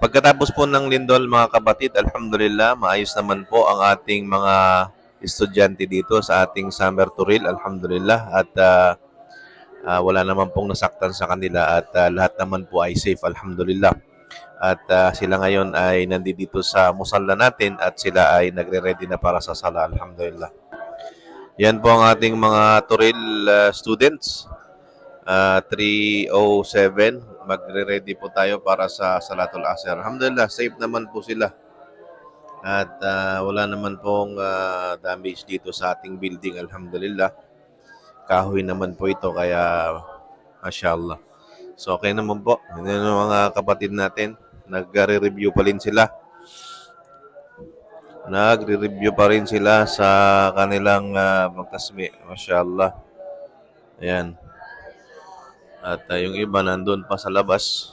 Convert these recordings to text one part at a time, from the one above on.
Pagkatapos po ng lindol mga kapatid, alhamdulillah, maayos naman po ang ating mga estudyante dito sa ating summer turil, alhamdulillah. At wala naman pong nasaktan sa kanila at lahat naman po ay safe, alhamdulillah. At sila ngayon ay nandito sa musalla natin at sila ay nagre-ready na para sa sala, alhamdulillah. Yan po ang ating mga turil students. 3:07, magre-ready po tayo para sa Salatul Asr. Alhamdulillah, safe naman po sila. At wala naman pong damage dito sa ating building, alhamdulillah. Kahoy naman po ito, kaya mashallah. So okay naman po. Yun yung mga kapatid natin. Nagre-review pa rin sila. Nagre-review pa rin sila sa kanilang magtasmi. Mashallah. Ayan. At yung iba nandun pa sa labas.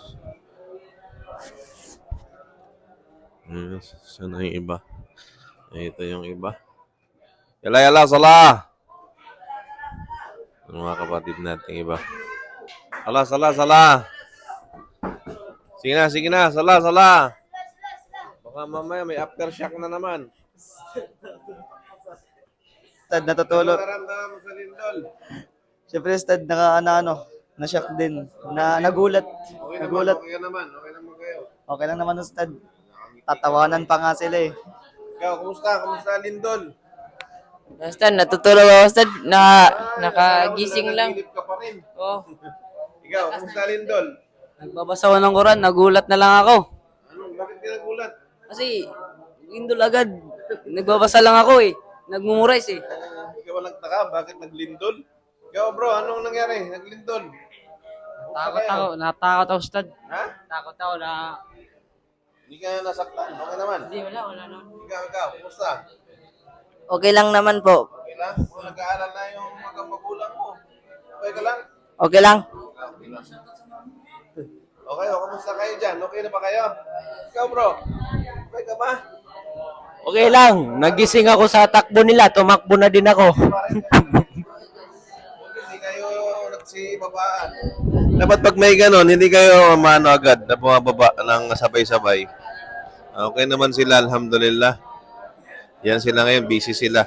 Saan na yung iba? Ito yung iba. Yala, sala! Yung mga kapatid natin iba. Sala! Sige na, sala! Baka mamaya may aftershock na naman. Tad natutulog. Ano naramdaman mo sa lindol? Siyempre, Tad, na-shock din. Nagulat. Nagulat. Okay naman kayo. Okay lang naman, Ustad. Tatawanan pa nga sila eh. Ikaw, kumusta? Kumusta lindol? Basta natutulog ako, Ustad. Nakagising lang. Nagilip ka pa rin. Oh, Ikaw, kumusta lindol? nagbabasa ako ng Quran, nagulat na lang ako. Bakit ka nagulat? Kasi, lindol agad. Nagbabasa lang ako eh. Nagmumurize eh. Ikaw nagtaka, bakit naglindol? Ikaw bro, anong nangyari? Naglindol? Natakot ako, Ustad. Ha? Takot ako na... Hindi ka nasaktan, okay naman. Hindi, wala na. Ikaw, kumusta? Okay lang naman po. Okay lang? Kung nag-aaral na yung mga magulang mo, okay ka lang? Okay lang. Okay lang. Okay, kumusta kayo dyan? Okay na ba kayo? Ikaw bro, okay ka ba? Okay lang. Nagising ako sa takbo nila. Tumakbo na din ako. Hindi kayo nagsibabaan. Dapat pag may ganon, hindi kayo mano agad na bumababa ng sabay-sabay. Okay naman sila, alhamdulillah. Yan sila ngayon, busy sila.